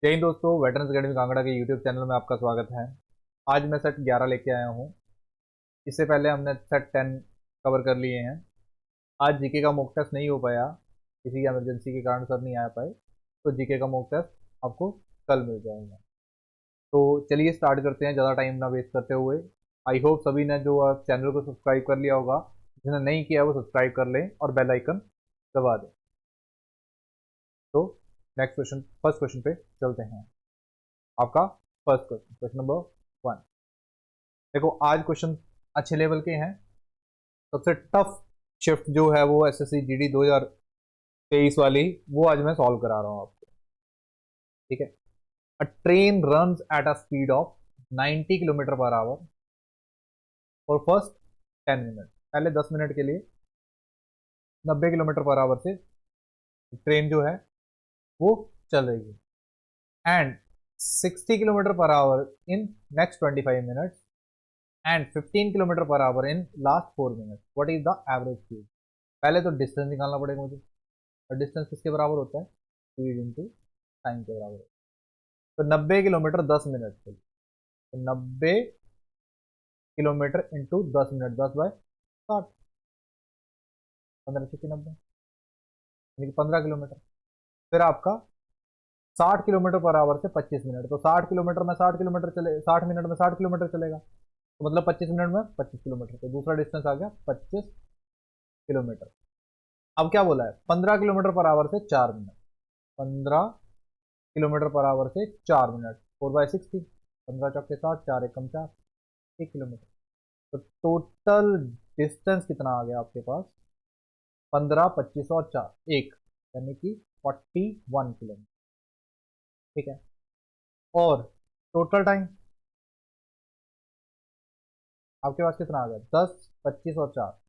जय हिंद दोस्तों, veterans academy Kangra के यूट्यूब चैनल में आपका स्वागत है। आज मैं सेट 11 लेके आया हूँ। इससे पहले हमने सेट 10 कवर कर लिए हैं। आज जीके का मॉक टेस्ट नहीं हो पाया, किसी इमरजेंसी के कारण सर नहीं आ पाए, तो जीके का मॉक टेस्ट आपको कल मिल जाएगा। तो चलिए स्टार्ट करते हैं, ज़्यादा टाइम ना वेस्ट करते हुए। आई होप सभी ने जो चैनल को सब्सक्राइब कर लिया होगा, जिसने नहीं किया वो सब्सक्राइब कर लें और बेल आइकन दबा दें। तो नेक्स्ट क्वेश्चन, फर्स्ट क्वेश्चन पे चलते हैं। आपका फर्स्ट क्वेश्चन, क्वेश्चन नंबर 1। देखो आज क्वेश्चन अच्छे लेवल के हैं। सबसे टफ शिफ्ट जो है वो एसएससी जीडी 2023 वाली, वो आज मैं सॉल्व करा रहा हूँ आपको। ठीक है। अ train runs at a speed of 90 kilometre per hour for first 10 minute. पहले 10 मिनट के लिए 90 किलोमीटर पर आवर से ट्रेन जो है वो चल रही है, and 60 kilometre per hour in next 25 minutes and 15 kilometre per hour in last 4 minutes. What is the average speed? पहले तो डिस्टेंस निकालना पड़ेगा मुझे, और डिस्टेंस किसके बराबर होता है? स्पीड इंटू टाइम के बराबर होता है। तो 90 किलोमीटर 10 मिनट के लिए, तो 90 किलोमीटर इंटू 10 मिनट, 10/60, 15 से 90, यानी कि 15 किलोमीटर। फिर आपका 60 किलोमीटर पर आवर से 25 मिनट, तो 60 किलोमीटर में 60 किलोमीटर चले, 60 मिनट में 60 किलोमीटर चलेगा, तो मतलब 25 मिनट में 25 किलोमीटर, तो दूसरा डिस्टेंस आ गया 25 किलोमीटर। अब क्या बोला है? 15 किलोमीटर पर आवर से 4 मिनट, 15 किलोमीटर पर आवर से 4 मिनट, 4/60, 15 चौके 60, 4 एकम 4, 1 किलोमीटर। तो टोटल डिस्टेंस कितना आ गया आपके पास? 15, 25 और 4, 1, यानी कि 41 किलोमीटर। ठीक है। और टोटल टाइम आपके पास कितना आ गया? 10, 25 और 4,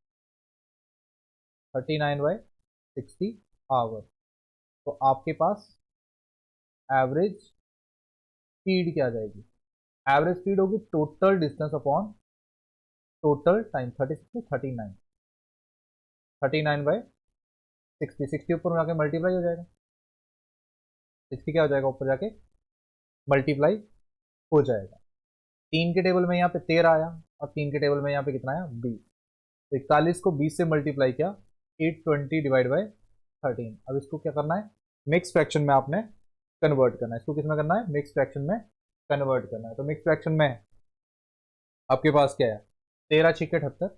39/60 आवर। तो आपके पास एवरेज स्पीड क्या आ जाएगी? एवरेज स्पीड होगी total distance upon total time, 36 से 39, 39/60, 60 ऊपर जाके मल्टीप्लाई हो जाएगा, 60 क्या हो जाएगा ऊपर जाके मल्टीप्लाई हो जाएगा। 3 के टेबल में यहाँ पे 13 आया, और 3 के टेबल में यहाँ पे कितना आया? 20। तो 41 को 20 से मल्टीप्लाई किया, 820 डिवाइड बाई 13। अब इसको क्या करना है? मिक्स फ्रैक्शन में आपने कन्वर्ट करना है। इसको किस में करना है? मिक्स फ्रैक्शन में कन्वर्ट करना है। तो मिक्स फ्रैक्शन में आपके पास क्या है? 13 छिक्के 78,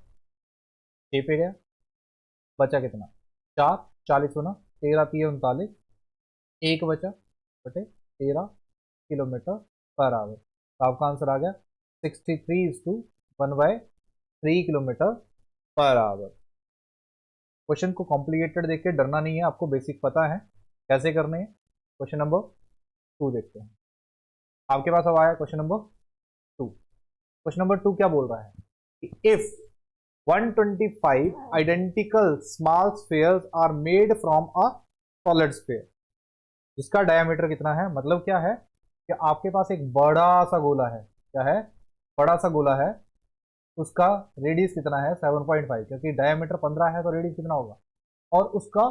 6 पे गया, बचा कितना? 4, 40 होना, 13 3 39, 1 बचा बटे 13 किलोमीटर पर आवर। तो आपका आंसर आ गया 63:1/3 किलोमीटर पर आवर। क्वेश्चन को कॉम्प्लिकेटेड देख के डरना नहीं है, आपको बेसिक पता है कैसे करने हैं। क्वेश्चन नंबर 2 देखते हैं। आपके पास अब आया क्वेश्चन नंबर 2। क्वेश्चन नंबर 2 क्या बोल रहा है कि if 125 identical small spheres are made from a solid sphere, जिसका डायमीटर कितना है? मतलब क्या है कि आपके पास एक बड़ा सा गोला है। क्या है? बड़ा सा गोला है। उसका रेडियस कितना है? 7.5, क्योंकि डायमीटर 15 है तो रेडियस कितना होगा? और उसका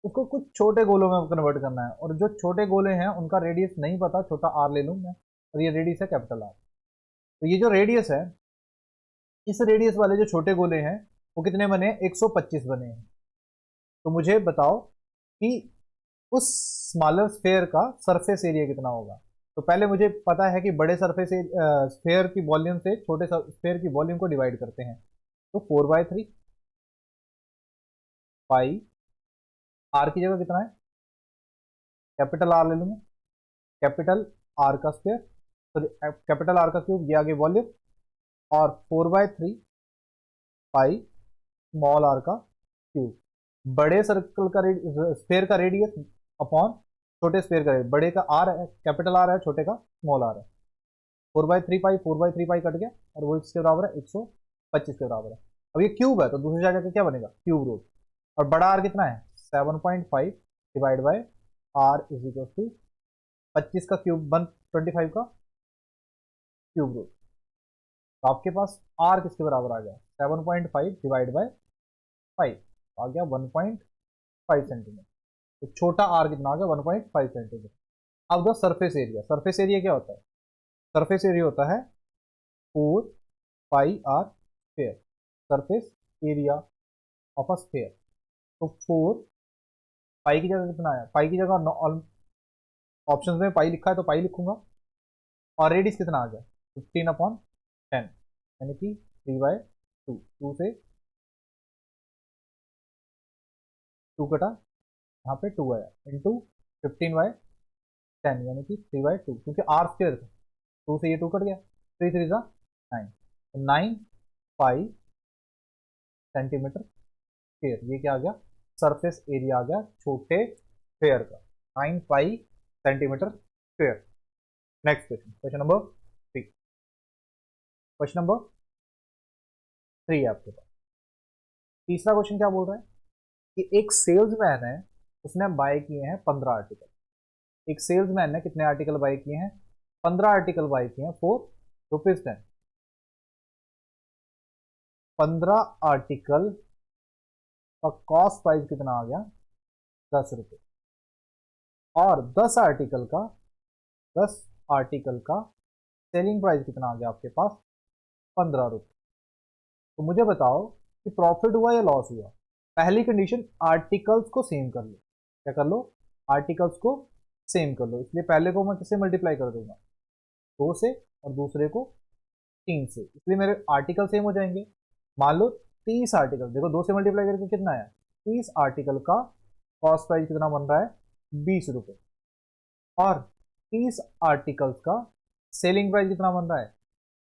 उसको कुछ छोटे गोलों में कन्वर्ट करना है, और जो छोटे गोले हैं उनका रेडियस नहीं पता, छोटा आर ले लूँ मैं, और ये रेडियस है कैपिटल आर। तो ये जो रेडियस है, इस रेडियस वाले जो छोटे गोले हैं वो कितने बने? 125 बने हैं। तो मुझे बताओ कि उस स्मॉलर स्फेयर का सरफेस एरिया कितना होगा। तो पहले मुझे पता है कि बड़े सरफेस स्फेयर की वॉल्यूम से छोटे स्फेयर की वॉल्यूम को डिवाइड करते हैं। तो 4/3 पाई, आर की जगह कितना है? कैपिटल आर ले लूंगा, कैपिटल आर का स्क्वायर, सॉरी कैपिटल आर का क्यूब, ये आगे वॉल्यूम, और 4/3 पाई स्मॉल आर का क्यूब। बड़े सर्कल का स्फेयर का रेडियस अपॉन छोटे स्फेयर का रेडियस। बड़े का आर है, कैपिटल आर है, छोटे का स्मॉल आर है। 4/3 पाई, 4/3 पाई कट गया, और वो इसके बराबर है 125 के बराबर है। अब ये क्यूब है तो दूसरी जगह का क्या बनेगा? Cube root. और बड़ा आर कितना है? 7.5 divide by R is equal to 25 का क्यूब, 125 का क्यूब रूट। तो आपके पास आर किसके बराबर आ गया? 7.5 डिवाइड बाई 5, आ गया 1.5 सेंटीमीटर। तो छोटा आर कितना आ गया? 1.5 सेंटीमीटर। अब the surface area, surface area क्या होता है? सरफेस एरिया होता है 4 pi r square, surface area of a sphere. तो 4 पाई की जगह कितना है? पाई की जगह ऑप्शन में पाई लिखा है तो पाई लिखूंगा, और रेडियस कितना आ गया? 15/10, यानी कि 3/2, 2 से 2 कटा, यहाँ पे 2 आया, इंटू 15/10 यानी कि 3/2, क्योंकि आर स्क्वायर था, 2 से ये 2 कट गया, 3 3 जा 9, तो 9 पाई सेंटीमीटर स्क्वायर, ये क्या आ गया? सरफेस एरिया आ गया छोटे स्फीयर का, 9 पाई centimetre square. Next question, question number 3, question number 3 है आपके पास। तीसरा क्वेश्चन क्या बोल रहा है कि एक सेल्समैन है, उसने बाय किए हैं 15 आर्टिकल। एक सेल्समैन ने कितने आर्टिकल बाय किए हैं? 15 आर्टिकल बाय किए हैं फॉर ₹10। 15 आर्टिकल का कॉस्ट प्राइस कितना आ गया? ₹10। और 10 आर्टिकल का सेलिंग प्राइस कितना आ गया आपके पास? ₹15। तो मुझे बताओ कि प्रॉफिट हुआ या लॉस हुआ? पहली कंडीशन, आर्टिकल्स को सेम कर लो। क्या कर लो? आर्टिकल्स को सेम कर लो, इसलिए पहले को मैं किससे मल्टीप्लाई कर दूंगा? 2 से, और दूसरे को 3 से, इसलिए मेरे आर्टिकल सेम हो जाएंगे। मान लो 30 आर्टिकल, देखो 2 से मल्टीप्लाई करके कितना आया? 30 आर्टिकल का कॉस्ट प्राइस कितना बन रहा है? ₹20। और 30 आर्टिकल्स का सेलिंग प्राइस कितना बन रहा है?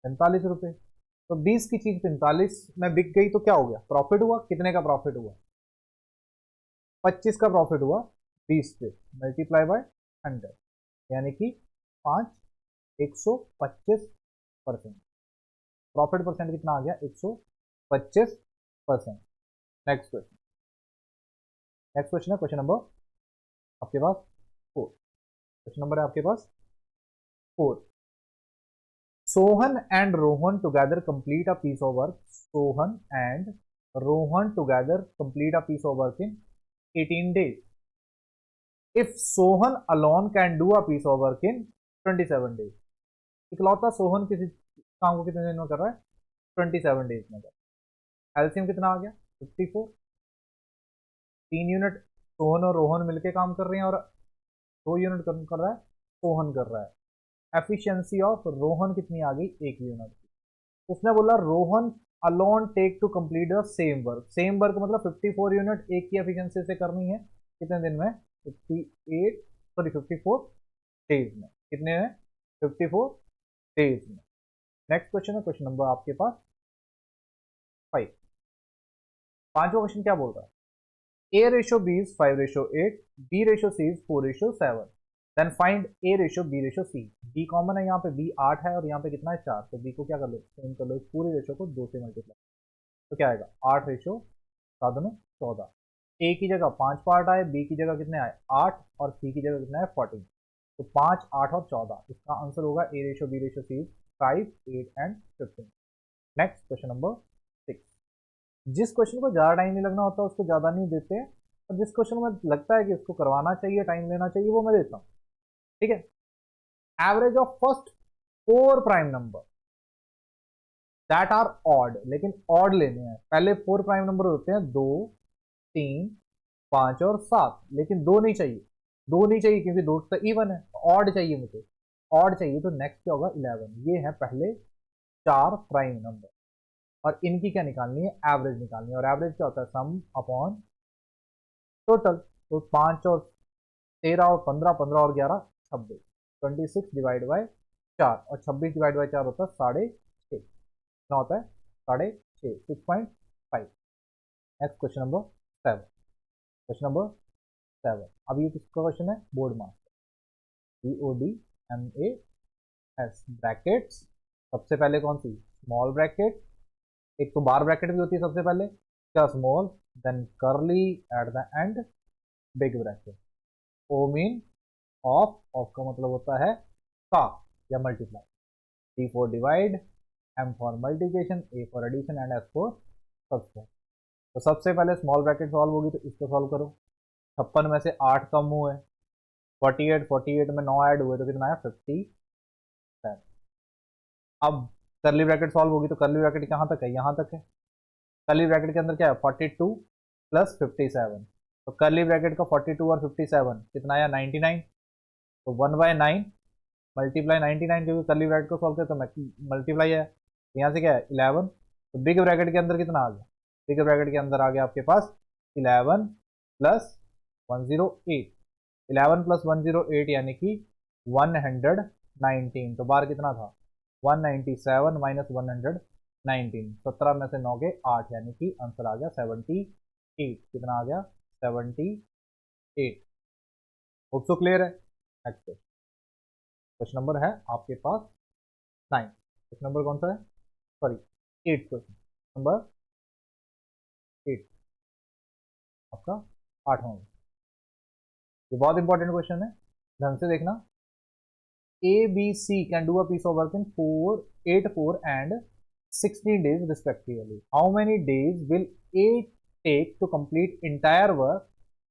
₹45। तो 20 की चीज 45 में बिक गई तो क्या हो गया? प्रॉफिट हुआ। कितने का प्रॉफिट हुआ? 25 का प्रॉफिट हुआ 20 पे, मल्टीप्लाई बाय 100, यानी कि 5, 125%। प्रॉफिट परसेंट कितना आ गया? 125%। नेक्स्ट क्वेश्चन, नेक्स्ट क्वेश्चन है क्वेश्चन नंबर आपके पास 4। क्वेश्चन नंबर है आपके पास 4। Sohan and Rohan together complete a piece of work. Sohan and Rohan together complete a piece of work in 18 days. If Sohan alone can do a piece of work in 27 days. इकलौता सोहन किसी काम को कितने दिन में कर रहा है? 27 डेज में कर रहा है। एलसीएम कितना आ गया? 54। 3 यूनिट सोहन और रोहन मिलके काम कर रहे हैं, और 2 यूनिट कर रहा है सोहन कर रहा है। एफिशिएंसी ऑफ रोहन कितनी आ गई? 1 यूनिट की। उसने बोला Rohan alone take to complete the same work. Same work मतलब 54 यूनिट एक की एफिशिएंसी से करनी है, कितने दिन में? 54 डेज में। कितने में? 54 डेज में। नेक्स्ट क्वेश्चन है क्वेश्चन नंबर आपके पास 5। पांचवा क्वेश्चन क्या बोल रहा है? A ratio B is 5:8, B ratio C is 4:7, then find A ratio B ratio C। B common है, यहाँ पे B 8 है और यहाँ पे कितना है 4, तो B को क्या कर लो? सेम कर लो, इस पूरे रेशो को 2 से मल्टीप्लाई, तो क्या आएगा? 8:7:14। A की जगह 5 पार्ट आए, B की जगह कितने आए? 8, और C की जगह कितना है? 14। तो 5, 8 और 14, इसका आंसर होगा A ratio B ratio C 5, 8 and 15। Next question number 6। जिस क्वेश्चन को ज़्यादा टाइम नहीं लगना होता उसको ज़्यादा नहीं देते, और जिस क्वेश्चन में लगता है कि इसको करवाना चाहिए, टाइम लेना चाहिए, वो मैं देता हूँ। ठीक है। Average of first 4 prime number that are odd, लेकिन ऑड लेने हैं। पहले 4 प्राइम नंबर होते हैं 2, 3, 5 और 7, लेकिन 2 नहीं चाहिए। 2 नहीं चाहिए क्योंकि 2 तो इवन है, ऑड चाहिए मुझे। ऑड चाहिए, तो नेक्स्ट क्या होगा? 11। ये है पहले 4 प्राइम नंबर, और इनकी क्या निकालनी है? एवरेज निकालनी है। और एवरेज क्या होता है? सम अपॉन टोटल। तो 5 और 13 और 15, 15 और 11 26, 26 डिवाइड बाय 4, और 26 डिवाइड बाय 4 होता है 6.5। कितना होता है? 6.5, 6.5। Next question number 7। Question number 7, अब ये किसका क्वेश्चन है? Board master. BODMAS ब्रैकेट्स, सबसे पहले कौन सी? Small bracket. एक तो बार ब्रैकेट भी होती है सबसे पहले, क्या? Small, then curly at the end, big bracket. O mean of का मतलब होता है का या multiply. D for divide, M for multiplication, A for addition and S for subtract. तो सबसे पहले स्मॉल ब्रैकेट सॉल्व होगी, तो इसको सॉल्व करो। 56 में से 8 कम हुए, 48 में 9 ऐड हुए तो कितना है 57। अब करली ब्रैकेट सॉल्व होगी तो करली ब्रैकेट कहाँ तक है, यहाँ तक है। करली ब्रैकेट के अंदर क्या है 42 प्लस 57, तो करली ब्रैकेट का 42 और 57 कितना आया 99, तो 1/9 मल्टीप्लाई 99, क्योंकि करली ब्रैकेट को सॉल्व करते तो मल्टीप्लाई है, यहाँ से क्या है 11, तो बिग ब्रैकेट के अंदर कितना आ गया, बिग ब्रैकेट के अंदर आ गया आपके पास 11 प्लस 108, 11 प्लस 108 यानी कि 119, तो बार कितना था 197 माइनस 119, 17 में से 9 के 8 यानी कि आंसर आ गया 78, कितना आ गया 78। होप सो क्लियर है। नेक्स्ट क्वेश्चन नंबर है आपके पास 9, क्वेश्चन नंबर कौन सा है, सॉरी 8, क्वेश्चन नंबर 8 आपका 8वां। ये बहुत इंपॉर्टेंट क्वेश्चन है, ध्यान से देखना। A, B, C can do a piece of work in 4, 8, 4 and 16 days respectively. How many days will A take to complete entire work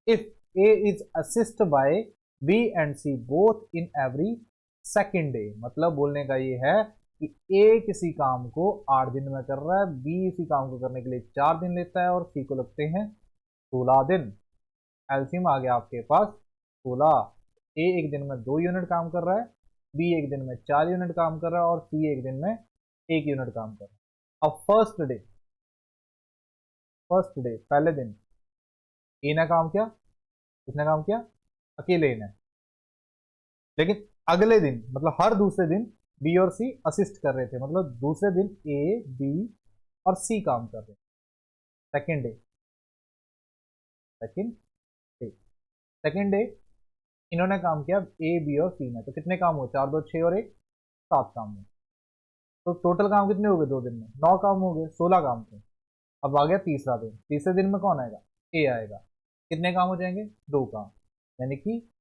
if A is assisted by B and C both in every second day? मतलब बोलने का ये है कि A किसी काम को 8 दिन में कर रहा है, B इसी काम को करने के लिए 4 दिन लेता है और C को लगते हैं 16 दिन। एलसीएम आ गया आपके पास 16। A एक दिन में 2 यूनिट काम कर रहा है, बी एक दिन में 4 यूनिट काम कर रहा है और सी एक दिन में 1 यूनिट काम कर रहा है। अब फर्स्ट डे पहले दिन ए ने काम किया, किसने काम किया, अकेले ने। लेकिन अगले दिन मतलब हर दूसरे दिन बी और सी असिस्ट कर रहे थे, मतलब दूसरे दिन ए बी और सी काम कर रहे थे। सेकेंड डे सेकेंड डे इन्होंने काम किया ए बी और सी ने, तो कितने काम हुए 4 2 6 और 1 7 काम हुए। तो टोटल काम कितने हो गए 2 दिन में 9 काम हो गए, 16 काम थे। अब आ गया तीसरा दिन, तीसरे दिन में कौन आएगा, ए आएगा। कितने काम हो जाएंगे 2 काम, यानी कि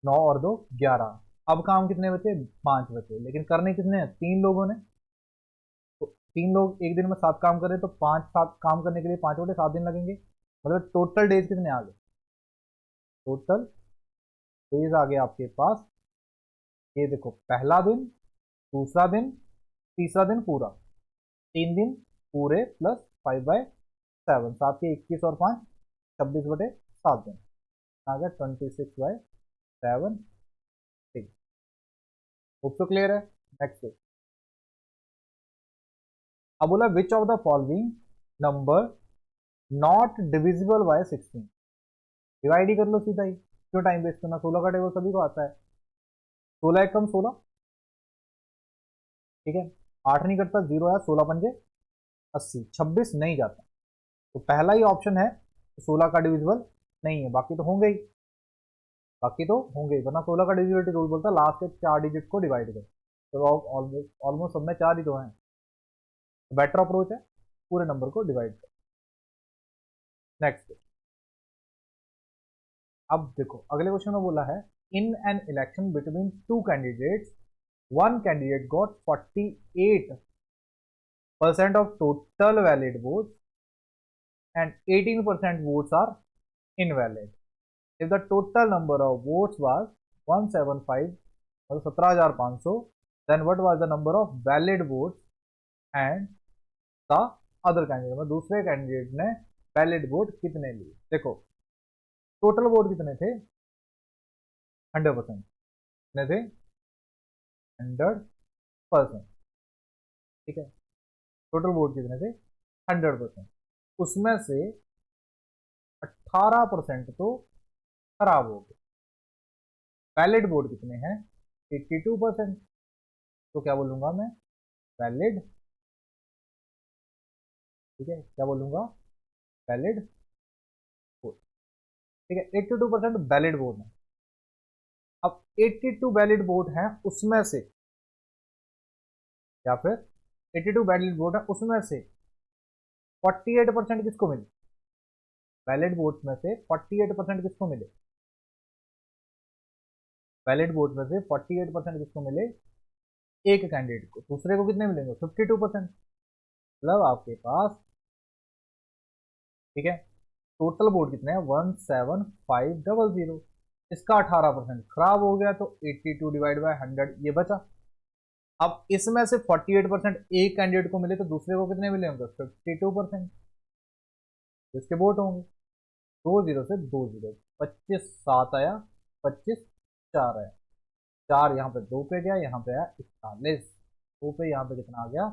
9 और 2 11। अब काम कितने बचे 5 बचे, लेकिन करने कितने हैं 3 लोगों ने, तो 3 लोग एक दिन में 7 काम करें तो 5 7 काम करने के लिए 5 बटे 7 दिन लगेंगे। मतलब टोटल डेज कितने आ गए, टोटल डेज आ गए आपके पास, ये देखो पहला दिन, दूसरा दिन, तीसरा दिन पूरा, 3 दिन पूरे प्लस 5/7, 7 के 21 और 5 26 बटे 7 दिन आ गया 26/7। ठीक, होप तो क्लियर है। नेक्स्ट अब बोला which of the following number not divisible by 16, divide ही कर लो सीधा ही, क्यों टाइम वेस्ट करना, 16 का टेबल सभी को आता है, 16 एकम 16, ठीक है 8 नहीं कटता, 0 है, 16 पंजे 80, 26 नहीं जाता, तो पहला ही ऑप्शन है 16 का डिविजिबल नहीं है, बाकी तो होंगे ही, वरना 16 का डिविजिबिलिटी रूल बोलता है लास्ट के 4 डिजिट को डिवाइड कर, तो ऑलमोस्ट सब में 4 ही तो हैं, तो बेटर अप्रोच है पूरे नंबर को डिवाइड कर। नेक्स्ट अब देखो अगले क्वेश्चन में बोला है इन an election between 2 candidates, one candidate got 48% of total valid votes and 18% votes are invalid. If the total number of votes was 175, मतलब 17,500, then what was the number of valid votes and the other candidate, मतलब दूसरे candidate ने valid vote कितने लिए। देखो total vote कितने थे 100%, कितने थे 100%, ठीक है, टोटल वोट कितने थे 100%, उसमें से 18% तो खराब हो गए। वैलिड वोट कितने हैं 82%, तो क्या बोलूंगा मैं वैलिड, ठीक है क्या बोलूंगा वैलिड वोट, ठीक है 82% वैलिड वोट है। अब 82 वैलिड वोट हैं उसमें से, या फिर 82 वैलिड वोट है उसमें से 48% किसको मिले, वैलिड वोट में से 48% किसको मिले, वैलिड वोट में से 48% किसको मिले, एक कैंडिडेट को, दूसरे को कितने मिलेंगे 52%, मतलब आपके पास, ठीक है टोटल वोट कितने हैं 17500, इसका 18%, खराब हो गया तो 82 डिवाइड बाय 100 ये बचा। अब इसमें से 48% एक कैंडिडेट को मिले तो दूसरे को कितने मिले होंगे? 52%। इसके वोट होंगे, 2 जीरो से 2 जीरो, 25 7 आया, 25 4 आया, 4 यहाँ पे 2 पे गया, यहाँ पे आया 41, 2 पे यहाँ पे कितना आ गया?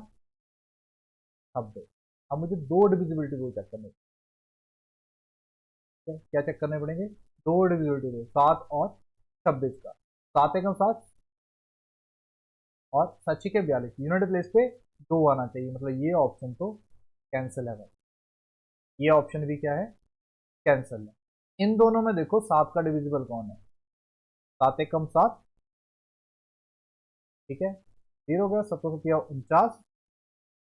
90। अब मुझे दो डिविजिबिलिटी रूल चेक करने, क्या चेक करने पड़ेंगे? दो डिविजिबिलिटी रूल, 7 और 26 का। 7 एकम 7 और 7 के 42, यूनिट प्लेस पे 2 आना चाहिए, मतलब ये ऑप्शन तो कैंसिल है भाई, ये ऑप्शन भी क्या है? कैंसिल है। इन दोनों में देखो 7 का डिविजिबल कौन है? 7 एकम 7, ठीक है, 0 गया, 749,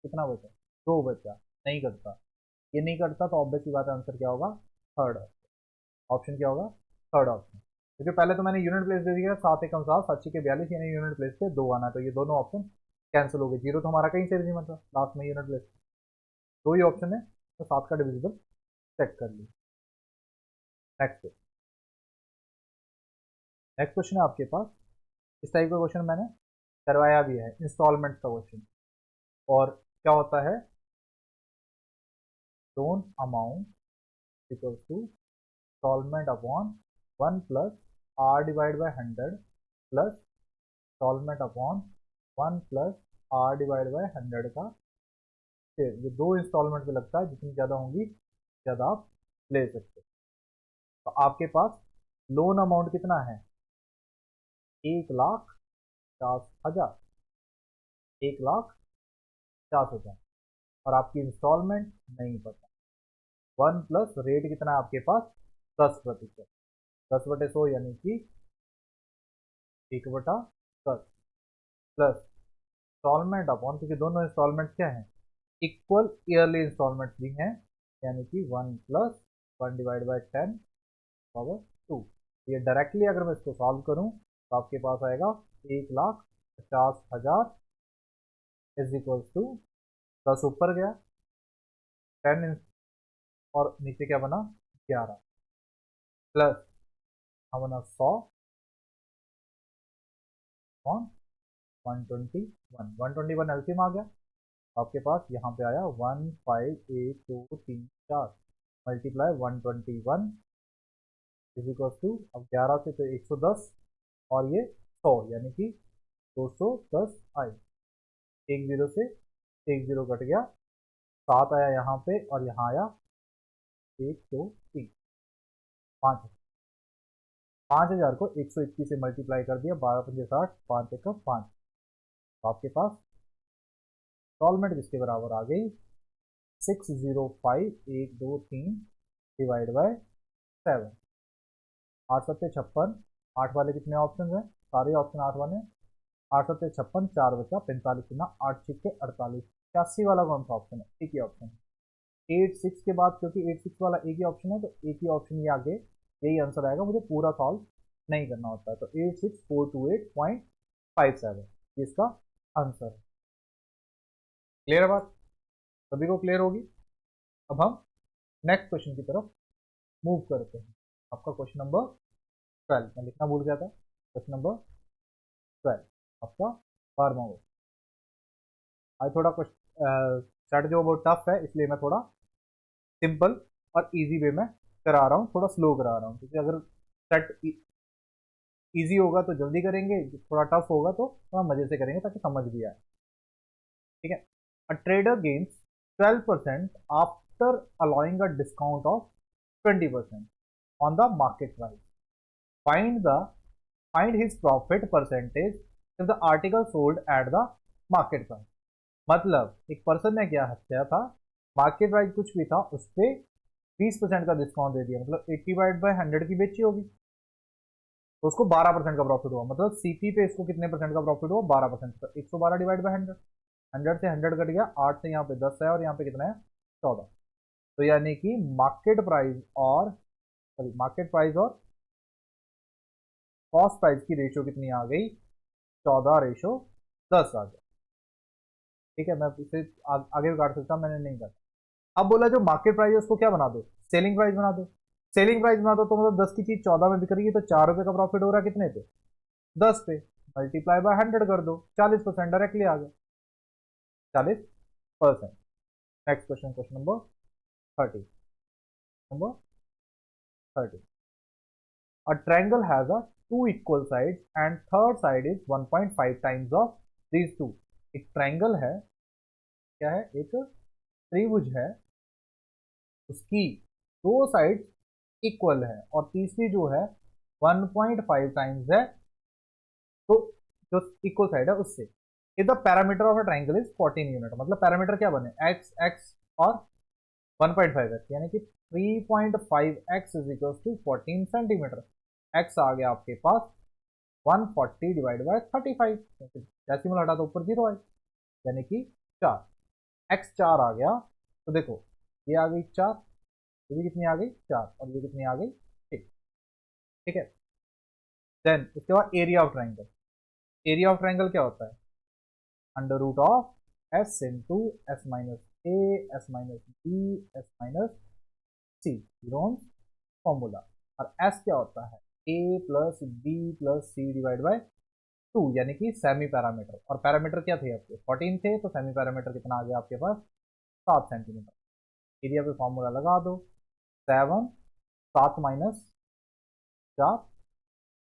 कितना बचा? 2 बचा, नहीं करता, ये नहीं करता तो ऑब्वियस की बात है, आंसर क्या होगा? थर्ड ऑप्शन क्या होगा? Third option. क्योंकि पहले तो मैंने यूनिट प्लेस दे दिया 7 एकम 7, 7 के 42, यानी यूनिट प्लेस पे 2 आना, तो ये दोनों ऑप्शन कैंसिल हो गए, जीरो तो हमारा कहीं से भी नहीं मतलब लास्ट में यूनिट प्लेस, दो ही ऑप्शन है, तो 7 का डिविजिबल चेक कर लिया। नेक्स्ट नेक्स्ट क्वेश्चन है आपके पास, इस टाइप का क्वेश्चन मैंने करवाया भी है, इंस्टॉलमेंट का क्वेश्चन। और क्या होता है? Loan amount equal to instalment upon 1 plus R divide by 100 plus instalment upon 1 plus R divide by 100 का शेयर। ये दो इंस्टॉलमेंट पे लगता है, जितनी ज़्यादा होंगी ज़्यादा आप ले सकते हो। तो आपके पास लोन अमाउंट कितना है? 1,50,000, 1,50,000, और आपकी इंस्टॉलमेंट नहीं पता। 1 प्लस रेट कितना है आपके पास? 10%, 10/100 यानी कि 1/10 प्लस इंस्टॉलमेंट अपॉन, क्योंकि दोनों इंस्टॉलमेंट क्या है? इक्वल ईयरली इंस्टॉलमेंट भी हैं, यानी कि 1 प्लस 1 डिवाइड बाई 10 पावर 2। ये डायरेक्टली अगर मैं इसको सॉल्व करूं तो आपके पास आएगा 1,50,000 इज इक्वल टू 10 ऊपर गया, 10 और नीचे क्या बना? 11 प्लस बना 100 ऑन 121 एलसीएम आ गया, आपके पास यहाँ पे आया 158,234 मल्टीप्लाई 121 इज इक्वल टू, अब 11 से तो 110 और ये 100, यानी कि 210 आई, एक जीरो से एक जीरो कट गया, 7 आया यहाँ पे और यहाँ आया 1 2 3 5, 5,000 को 121 से मल्टीप्लाई कर दिया, 12×5 = 60, 5 एकम 5, तो आपके पास इंस्टॉलमेंट किसके बराबर आ गई? 605,123 डिवाइड बाय 7, 8×7 = 56, 8 वाले कितने ऑप्शन हैं? सारे ऑप्शन 8 वाले, 8×7 = 56, 4 बचा, 45 × 8×6 = 48, 86 वाला कौन सा ऑप्शन है? एक ही ऑप्शन है 86 के बाद, क्योंकि 86 वाला एक ही ऑप्शन है तो एक ही ऑप्शन ये आगे, यही आंसर आएगा, मुझे पूरा सॉल्व नहीं करना होता है, तो 86,428.57 इसका आंसर है। क्लियर है बात? सभी को क्लियर होगी? अब हम नेक्स्ट क्वेश्चन की तरफ मूव करते हैं। आपका क्वेश्चन नंबर 12, मैं लिखना भूल गया था, क्वेश्चन नंबर 12 आपका 12वां हो। आज थोड़ा क्वेश्चन सेट जो बहुत टफ है, इसलिए मैं थोड़ा सिंपल और इजी वे में करा रहा हूँ, थोड़ा स्लो करा रहा हूँ, क्योंकि अगर सेट इजी होगा तो जल्दी करेंगे, थोड़ा टफ होगा तो थोड़ा मजे से करेंगे ताकि समझ भी आए, ठीक है। A trader gains 12% after allowing a discount of 20% on the market price. Find the find his profit percentage if the article sold at the market price. मतलब एक पर्सन ने क्या किया था, मार्केट प्राइस कुछ भी था, उस पर 20% का डिस्काउंट दे दिया, मतलब 80/100 की बेची होगी, तो उसको 12% का प्रॉफिट हुआ, मतलब सीपी पे इसको कितने परसेंट का प्रॉफिट हुआ? 12%, तो 112/100, 100 से 100 कट गया, 8 से यहाँ पे 10 है और यहाँ पे कितना है? 14, तो यानी कि मार्केट प्राइस और कॉस्ट प्राइस की रेशियो कितनी आ गई? 14:10 आ गया, ठीक है। मैं इसे आगे भी काट सकता हूँ, मैंने नहीं काटा। अब बोला जो मार्केट प्राइस है उसको क्या बना दो? सेलिंग प्राइस बना दो, सेलिंग प्राइस में आता तो मतलब 10 की चीज 14 में बिक रही है तो 4 रुपए का प्रॉफिट हो रहा है कितने पे, 10 पे, मल्टीप्लाई बाय 100 कर दो, 40% डायरेक्टली आ गया, 40%। Next question, question number 30, number 30। A triangle has a two equal sides and third side is 1.5 times of these two। एक ट्रायंगल है, क्या है, एक त्रिभुज है, उसकी दो साइड इक्वल है और तीसरी जो है 1.5 टाइम्स है, तो जो इक्वल साइड है उससे। If the parameter of a triangle is 14 unit, मतलब पैरामीटर क्या बने, एक्स एक्स और 1.5x, यानी कि 3.5x is equal to 14 centimetre. X आ गया आपके पास 140 डिवाइड बाय 35, डेसिमल हटा तो ऊपर जीरो आए, यानी कि 4, एक्स 4 आ गया। तो देखो ये आ गई 4, ये भी कितनी आ गई 4, और ये कितनी आ गई 6। ठीक है, देन उसके बाद area of triangle. Area of triangle क्या होता है, under root of s into s minus a, s minus b, s minus c, formula. और एस क्या होता है, a plus b plus c divide by 2, यानी कि सेमी पैरामीटर। और पैरामीटर क्या थे आपके 14 थे, तो सेमी पैरामीटर कितना आ गया आपके पास 7 सेंटीमीटर। एरिया पे फॉर्मूला लगा दो, 7, 7 माइनस 4,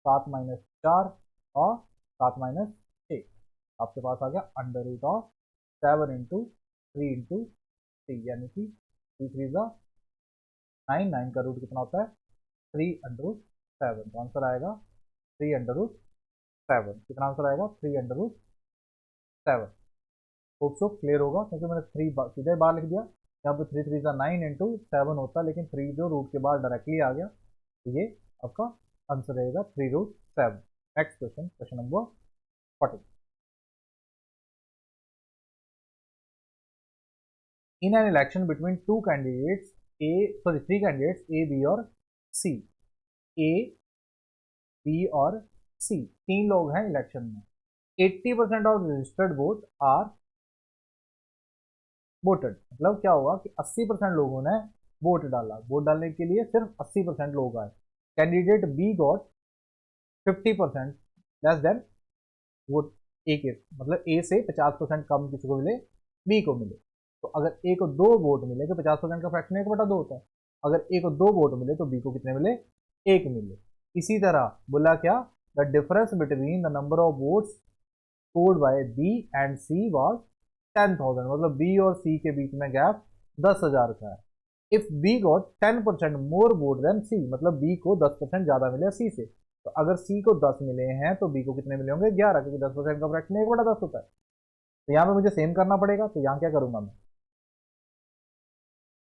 7 माइनस 4 और 7 माइनस 6, आपके पास आ गया अंडर रूट ऑफ 7 इंटू 3 यानी कि 3 3 9, 9 का रूट कितना होता है 3 अंडर रूट 7, तो आंसर आएगा 3 अंडर रूट 7। कितना आंसर आएगा 3 under root 7। Hope so clear होगा, क्योंकि मैंने 3 सीधे बार लिख दिया, यहाँ पे 3 3 9 इंटू 7 होता, लेकिन 3 जो रूट के बाद डायरेक्टली आ गया, तो ये आपका आंसर रहेगा 3 root 7। Next question, question number 40। In an election between two candidates three candidates A B और सी, ए बी और सी, 3 लोग हैं इलेक्शन में। 80% of registered vote are voted, मतलब क्या होगा कि 80% लोगों ने वोट डाला, वोट डालने के लिए सिर्फ 80% लोग आए। Candidate B got 50% less than vote A के, मतलब ए से 50% कम किसी को मिले, बी को मिले। तो अगर ए को 2 वोट मिले तो 50% का फ्रैक्शन 1/2 होता है, अगर ए को 2 वोट मिले तो बी को कितने मिले, 1 मिले। इसी तरह बोला क्या, the difference between the number of votes scored by B and C was 10,000, मतलब बी और सी के बीच में गैप 10,000 का है। If B got 10% more vote than C, मतलब बी को 10% ज्यादा मिले सी से, तो अगर सी को 10 मिले हैं तो बी को कितने मिले होंगे 11, क्योंकि 10% का फ्रैक्शन 1/10 होता है। तो यहाँ पे मुझे सेम करना पड़ेगा, तो यहाँ क्या करूंगा मैं,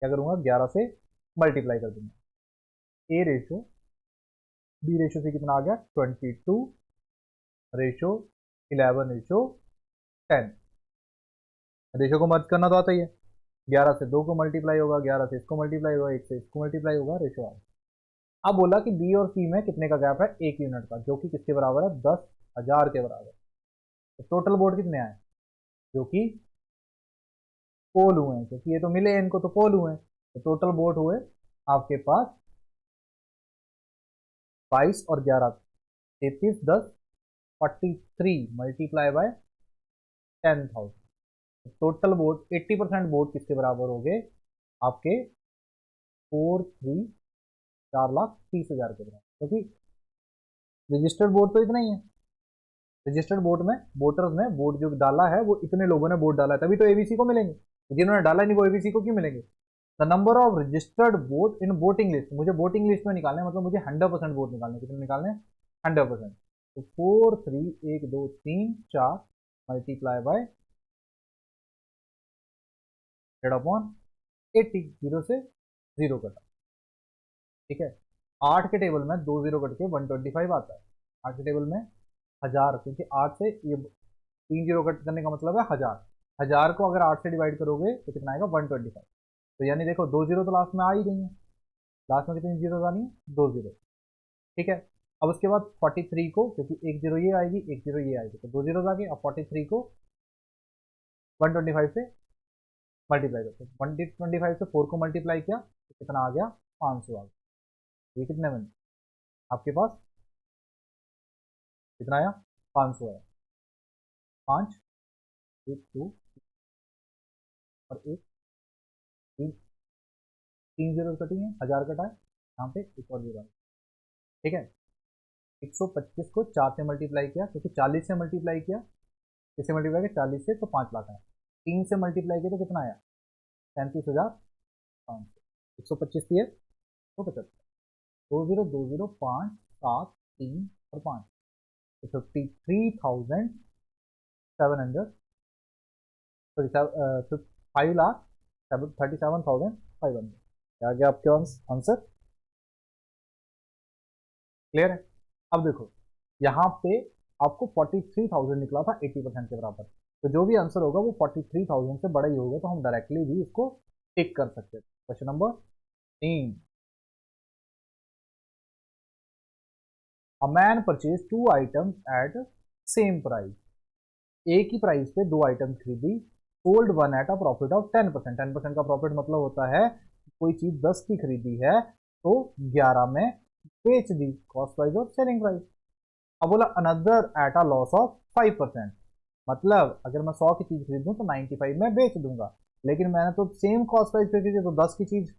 क्या करूंगा 11 से मल्टीप्लाई कर दूंगा। ए रेशो बी रेशो से कितना आ गया 22 रेशो 11 रेशो 10। रेशो को मर्ज करना तो आता ही है, 11 से 2 को मल्टीप्लाई होगा, 11 से इसको मल्टीप्लाई होगा, 1 से इसको मल्टीप्लाई होगा, रेशो आ गया। अब बोला कि बी और सी में कितने का गैप है 1 यूनिट का, जो कि किसके बराबर है 10,000 के बराबर। तो टोटल वोट कितने आए, जो कि पोल हुए हैं, क्योंकि ये तो मिले हैं इनको, तो पोल हुए हैं, तो टोटल वोट हुए आपके पास 22 और 11, 33, 10, 43 multiply by 10,000। Total vote 80% vote किसके बराबर हो गए आपके 4,30,000 के बराबर, क्योंकि रजिस्टर्ड वोट तो इतना ही है। रजिस्टर्ड वोट में वोटर्स ने वोट जो डाला है वो इतने लोगों ने वोट डाला है, तभी तो एबीसी को मिलेंगे, जिन्होंने डाला नहीं वो एबीसी को क्यों मिलेंगे। The number of registered vote in voting list, मुझे वोटिंग लिस्ट में निकालने, मतलब मुझे 100% वोट निकालने, कितने निकालने 100%। तो 4 3 1 2 3 4 मल्टीप्लाई बाय 100/80, 0 से 0 कटा। ठीक है, 8 के टेबल में 2 0 कट के 125 आता है, 8 के टेबल में 1000, क्योंकि 8 से ये 3 जीरो कट करने का मतलब है 1000, 1000 को अगर 8 से डिवाइड करोगे तो कितना आएगा 125। तो यानी देखो 2 जीरो तो लास्ट में आ ही गई है, लास्ट में कितनी जीरो आनी है 2 जीरो। ठीक है, अब उसके बाद 43 को, क्योंकि 1 जीरो ये आएगी 1 जीरो ये आएगी, तो 2 जीरो आ गए। अब 43 को 125 से मल्टीप्लाई करते हैं, 125 से 4 को मल्टीप्लाई किया तो कितना आ गया 500 आ गया। ये कितने मिनट आपके पास कितना आया, 500 आया। 5, 1 2 और 1 3, 3 जीरो कटी है, 1000 कटा है, यहाँ पे एक और जीरो। ठीक है, 125 को 4 से मल्टीप्लाई किया, क्योंकि 40 से मल्टीप्लाई किया, किससे मल्टीप्लाई किया, 40 से, तो 5 लाख आया। 3 से मल्टीप्लाई किया तो कितना आया, 37,500। 125 दिए तो 75, 20205 7 3 और 5, तो 53,700, सॉरी 5,37,500। क्या आ गया आपके आंसर? क्लियर है? अब देखो यहाँ पे आपको 43,000 निकला था, 80% के बराबर। तो जो भी आंसर होगा वो 43,000 से बड़ा ही होगा, तो हम डायरेक्टली भी इसको टिक कर सकते हैं। Question number 3, a man purchase 2 items eight same price. एक ही प्राइस पे 2 आइटम्स खरीदी, sold one at a profit of 10%। 10% का प्रॉफिट मतलब होता है कोई चीज 10 की खरीदी है तो 11 में बेच दी, कॉस्ट प्राइस और सेलिंग प्राइस। अब बोला another at a loss of 5%, मतलब अगर मैं 100 की चीज खरीदूं तो 95 में बेच दूंगा, लेकिन मैंने तो सेम कॉस्ट प्राइस पे खरीदी, तो 10 की चीज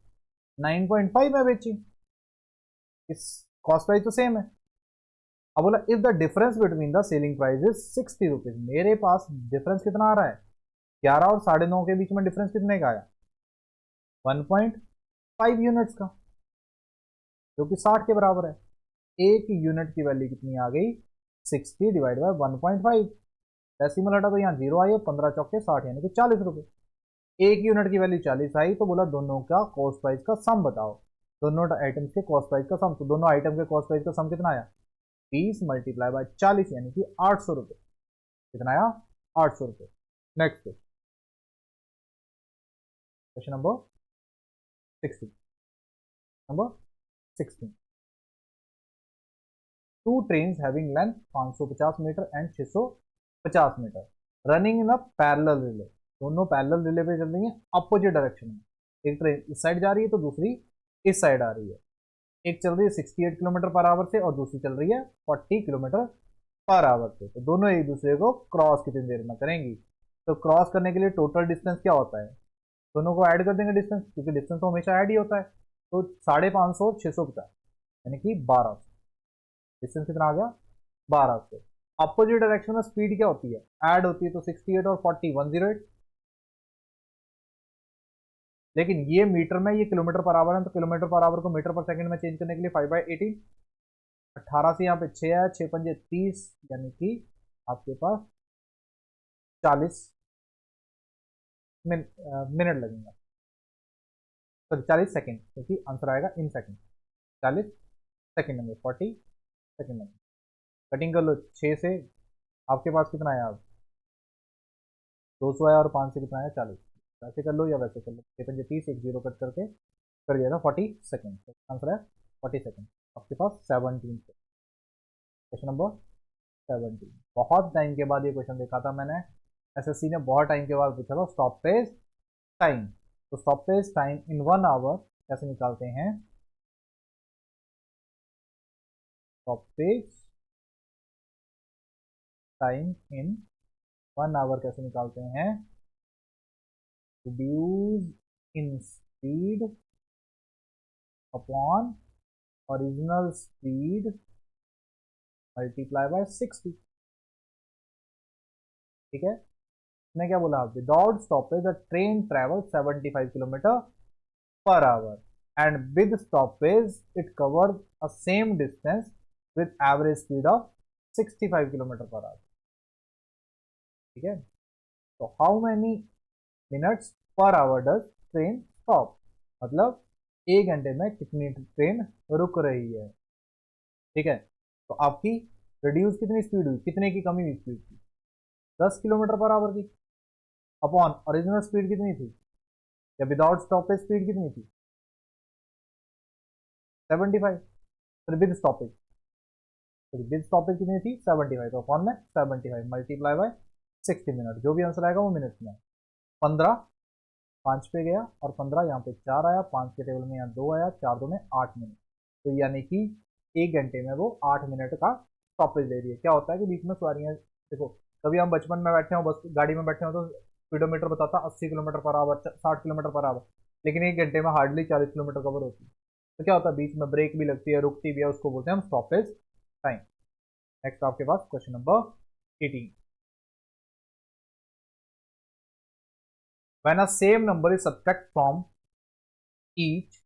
9.5 में बेची, इस कॉस्ट प्राइस तो सेम है। अब बोला if the difference between the selling price is 60 rupees, मेरे पास डिफरेंस कितना आ रहा है, 11 और 9.5 के बीच में डिफरेंस कितने का आया, 1.5 यूनिट्स का, जो कि 60 के बराबर है। एक यूनिट की वैल्यू कितनी आ गई, 60 डिवाइड बाय 1.5। डेसिमल हटा तो यहाँ जीरो आई है, 15 चौके 60, यानी कि 40 रुपए। एक यूनिट की वैल्यू 40 आई, तो बोला दोनों का कॉस्ट प्राइस का सम बताओ, दोनों आइटम्स के कॉस्ट प्राइस का सम। तो दोनों आइटम के कॉस्ट प्राइस का सम कितना आया, 20 मल्टीप्लाई बाय 40, यानी कि 800 रुपए। कितना आया, 800 रुपए। Next question number 16, number 16, two train having length 550 metre and 650 metre running in a parallel rail, दोनों पैरेलल रिले पे चल रही है अपोजिट डायरेक्शन में। एक ट्रेन इस साइड जा रही है तो दूसरी इस साइड आ रही है। एक चल रही है 68 किलोमीटर पर आवर से और दूसरी चल रही है 40 किलोमीटर पर आवर से, तो दोनों एक दूसरे को क्रॉस कितनी देर में करेंगी। तो क्रॉस करने के लिए टोटल डिस्टेंस क्या होता है, दोनों को ऐड कर देंगे डिस्टेंस, क्योंकि डिस्टेंस तो हमेशा ऐड ही होता है। तो 550 और 650 यानी कि 1200, डिस्टेंस कितना आ गया, 1200। अपोजिट डायरेक्शन में स्पीड क्या होती है, ऐड होती है, तो 68 और 40 108। लेकिन ये मीटर में, ये किलोमीटर पर आवर है, तो किलोमीटर पर आवर को मीटर पर सेकंड में चेंज करने के लिए 5/18, 18 से यहाँ पे 6 है, 6 पंजे 30, यानी कि आपके पास 40 मिनट लगेंगे, सॉरी 40 सेकंड, क्योंकि आंसर आएगा इन सेकंड। 40 सेकंड में 40 सेकंड में कटिंग कर लो। 6 से आपके पास कितना आया, अब 200 आया, और 5 से कितना आया, 40। वैसे कर लो या वैसे कर लो, 6 5 30, एक जीरो कट करके कर दिया था 40 सेकंड, आंसर है 40 सेकंड। आपके पास 17 से क्वेश्चन नंबर 17, बहुत टाइम के बाद ये क्वेश्चन देखा था मैंने, एसएससी ने बहुत टाइम के बाद पूछा था स्टॉपेज टाइम। तो स्टॉपेज टाइम इन 1 आवर कैसे निकालते हैं, स्टॉपेज टाइम इन 1 आवर कैसे निकालते हैं, reduce in speed upon original speed multiply by 60। ठीक है, मैं क्या बोला, without stoppage the train travel 75 kilometre per hour and with stoppage it cover a same distance with average speed of 65 kilometre per hour. ठीक है, तो how many minutes per hour does train stop, मतलब 1 घंटे में कितनी train रुक रही है। ठीक है, तो आपकी रिड्यूस कितनी स्पीड हुई, कितने की कमी हुई स्पीड की, 10 किलोमीटर पर आवर की, अपॉन ओरिजिनल स्पीड कितनी थी, या विदाउट स्टॉपेज स्पीड कितनी थी, 75, फिर विद स्टॉपेज, फिर विद स्टॉपेज कितनी थी 75, तो अपॉन में 75 मल्टीप्लाई बाय 60 मिनट, जो भी आंसर आएगा वो मिनट्स में। 15 5 पे गया और 15 यहाँ पे 4 आया, 5 के टेबल में यहाँ 2 आया, 4 2 में 8 मिनट। तो यानी कि 1 घंटे में वो 8 मिनट का स्टॉपेज ले रही है। क्या होता है कि बीच में सवारियाँ, देखो कभी हम बचपन में बैठे हो, बस गाड़ी में बैठे हो तो स्पीडोमीटर बताता 80 kilometre per hour, 60 kilometre per hour, लेकिन 1 घंटे में हार्डली 40 किलोमीटर कवर होती है। तो क्या होता है, बीच में ब्रेक भी लगती है, रुकती भी है, उसको बोलते हैं हम स्टॉपेज टाइम। नेक्स्ट आपके पास question number 18। When a same number is subtract from each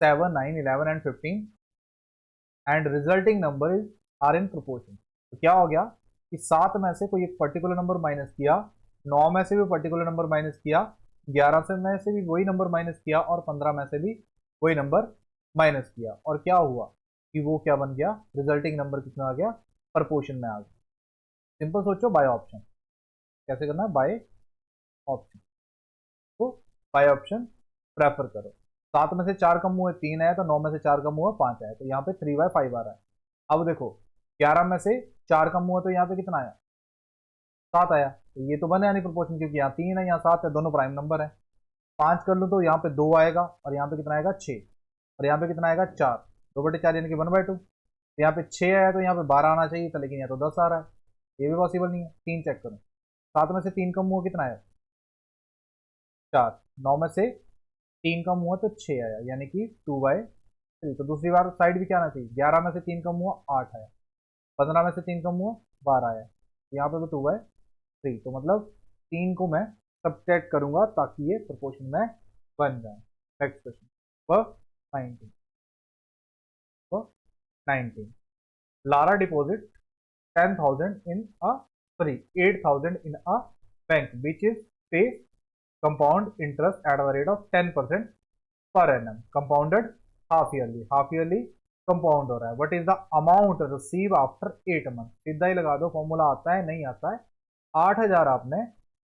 7, 9, 11 and 15 and resulting number is are in proportion। तो क्या हो गया कि 7 में से कोई एक पर्टिकुलर नंबर माइनस किया, 9 में से भी पर्टिकुलर नंबर माइनस किया, 11 से में से भी वही नंबर माइनस किया और 15 में से भी वही नंबर माइनस किया, और क्या हुआ कि वो क्या बन गया, रिजल्टिंग नंबर कितना आ गया, प्रपोर्शन में आ गया। सिंपल सोचो, बाय ऑप्शन। कैसे करना है, बाय ऑप्शन। तो बाय ऑप्शन प्रेफर करो। 7 में से 4 कम हुए 3 आया, तो 9 में से 4 कम हुआ 5 आया, तो यहाँ पे 3/5 आ रहा है। अब देखो 11 में से 4 कम हुआ तो यहाँ पे कितना आया, 7 आया, तो ये तो बने यानी प्रोपोर्शन, क्योंकि यहाँ 3 है यहाँ 7 है, दोनों प्राइम नंबर है। 5 कर लो तो यहाँ पे 2 आएगा, और यहाँ पे कितना आएगा 6, और यहाँ पे कितना आएगा 4, 2/4 यानी कि 1/2। तो यहाँ पे 6 आया तो यहाँ पे 12 आना चाहिए था, लेकिन यहाँ तो 10 आ रहा है, ये भी पॉसिबल नहीं है। 3 चेक करो, 7 में से 3 कम हुआ कितना आया, 4, 9 में से 3 कम हुआ तो 6 आया, यानी कि 2/3। तो दूसरी बार साइड भी क्या आना चाहिए, 11 में से 3 कम हुआ 8 आया, 15 में से 3 कम हुआ 12 आया, यहाँ पे भी 2/3। तो मतलब 3 को मैं सब्ट्रैक्ट करूंगा ताकि ये प्रोपोर्शन में बन जाए। नेक्स्ट क्वेश्चन, वो 19, वो 19। Lara deposit 10,000 in a, sorry, 8,000 in a bank which is pay compound interest at the rate of 10% per annum, compounded half yearly compound हो रहा है। What is the amount receive after 8 month. सीधा ही लगा दो, formula आता है नहीं आता है। 8,000 आपने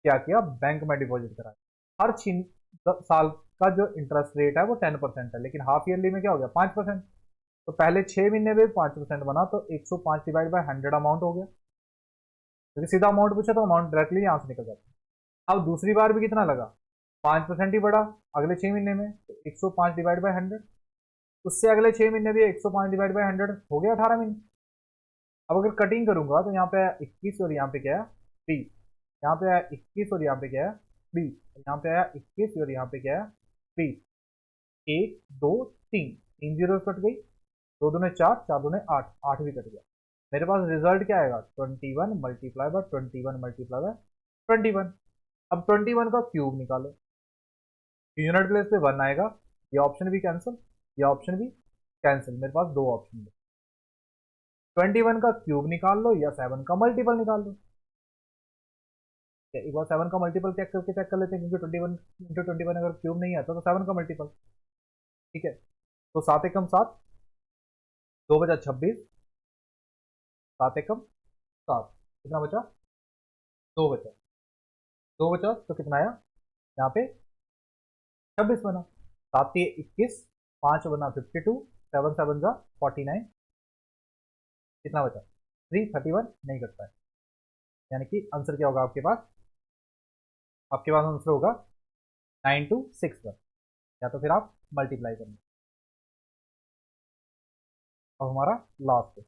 क्या किया, बैंक में डिपॉजिट कराया। हर 6 साल का जो इंटरेस्ट रेट है वो 10% है, लेकिन हाफ ईयरली में क्या हो गया 5%। तो पहले 6 महीने में 5% बना, तो 105 डिवाइड बाय 100 अमाउंट हो गया, क्योंकि सीधा अमाउंट पूछा तो अमाउंट डायरेक्टली यहाँ से निकल जाता है। अब दूसरी बार भी कितना लगा, 5% ही बढ़ा अगले 6 महीने में, तो 105 डिवाइड बाय 100, उससे अगले 6 महीने भी 105 डिवाइड बाय 100 हो गया 18 महीने। अब अगर कटिंग करूंगा तो यहाँ पे आया 21 और यहाँ पे क्या है 20, यहाँ पे आया 21 और यहाँ पे क्या है 20, यहाँ पे आया 21 और यहाँ पे क्या है 20, 1 2 3, 3 जीरो कट गई, 2 दूने 4, 4 दूने 8, 8 भी कट गया। मेरे पास रिजल्ट क्या आएगा, 21 मल्टीप्लाई बाय 21 मल्टीप्लाई बाय 21। अब 21 का क्यूब निकालो, यूनिट प्लेस पे 1 आएगा, ये ऑप्शन भी कैंसिल, ये ऑप्शन भी कैंसिल, मेरे पास 2 ऑप्शन है। 21 का क्यूब निकाल लो या 7 का मल्टीपल निकाल लो। एक बार 7 का मल्टीपल चेक करके चेक कर लेते हैं, क्योंकि 21 × 21 अगर क्यूब नहीं आता तो 7 का मल्टीपल। ठीक है, तो 7 एकम 7, 2 बचा 26, 7 एकम 7, कितना बचा 2 बचा, 2 बचा तो कितना आया यहाँ पे 26 बना, 7 ये 21, 5 बना 52, 7 7 जा 49, कितना बचा 331, नहीं कर पाए। यानी कि आंसर क्या होगा आपके पास, आपके पास आंसर होगा 9261, या तो फिर आप मल्टीप्लाई करेंगे। अब हमारा last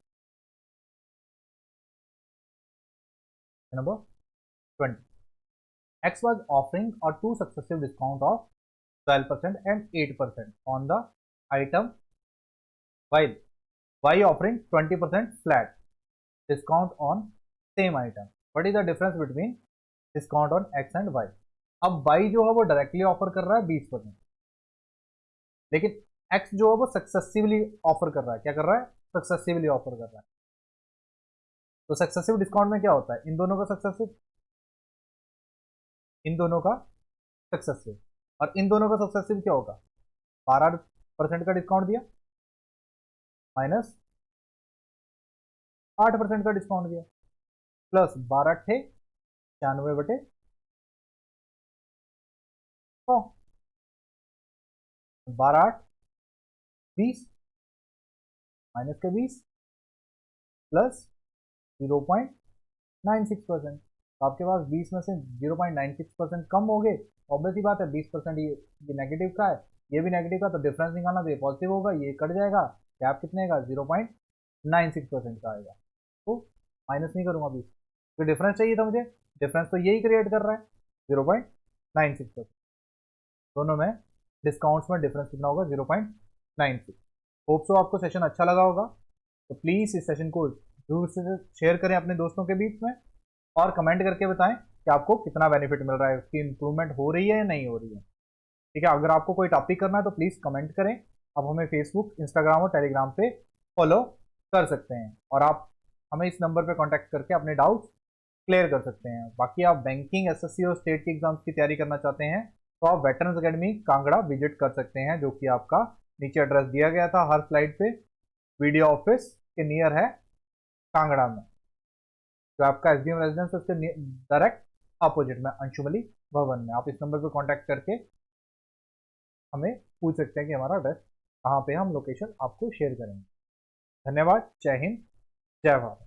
number 20। X was offering a two successive discount of 12% and 8% on the item, while Y offering 20% flat discount on same item. What is the difference between discount on X and Y? अब Y जो है वो directly offer कर रहा है 20%, लेकिन X जो है वो सक्सेसिवली ऑफर कर रहा है, क्या कर रहा है, सक्सेसिवली ऑफर कर रहा है। तो सक्सेसिव डिस्काउंट में क्या होता है, इन दोनों का सक्सेसिव, इन दोनों का सक्सेसिव, और इन दोनों का सक्सेसिव क्या होगा, 12% का डिस्काउंट दिया माइनस 8% का डिस्काउंट दिया, प्लस 12/96/100, 12/8 20 माइनस के 20 प्लस 0.96%। तो आपके पास 20 में से 0.96% कम हो गए, ऑब्वियसली बात है 20% ये नेगेटिव का है, ये भी नेगेटिव का, तो डिफरेंस निकालना, तो ये पॉजिटिव होगा, ये कट जाएगा, गैप कितने का 0.96% का आएगा। तो माइनस नहीं करूँगा अभी, तो डिफरेंस चाहिए था मुझे, डिफरेंस तो यही क्रिएट कर रहा है 0.96%। दोनों में डिस्काउंट्स में डिफरेंस कितना होगा 0.96। होप सो आपको सेशन अच्छा लगा होगा। तो प्लीज़ इस सेशन को जरूर से शेयर करें अपने दोस्तों के बीच में, और कमेंट करके बताएं कि आपको कितना बेनिफिट मिल रहा है, उसकी इंप्रूवमेंट हो रही है या नहीं हो रही है। ठीक है, अगर आपको कोई टॉपिक करना है तो प्लीज़ कमेंट करें। आप हमें फेसबुक, इंस्टाग्राम और टेलीग्राम पे फॉलो कर सकते हैं, और आप हमें इस नंबर पे कांटेक्ट करके अपने डाउट्स क्लियर कर सकते हैं। बाकी आप बैंकिंग, एसएससी और स्टेट की एग्जाम्स की तैयारी करना चाहते हैं तो आप वेटरन्स अकेडमी कांगड़ा विजिट कर सकते हैं, जो कि आपका नीचे एड्रेस दिया गया था हर स्लाइड पे, वीडियो ऑफिस के नियर है कांगड़ा में। जो आपका एसडीएम रेजिडेंस है उसके डायरेक्ट अपोजिट में अंशुमली भवन में। आप इस नंबर पर कांटेक्ट करके हमें पूछ सकते हैं कि हमारा एड्रेस कहाँ पे है, हम लोकेशन आपको शेयर करेंगे। धन्यवाद। जय हिंद, जय भारत।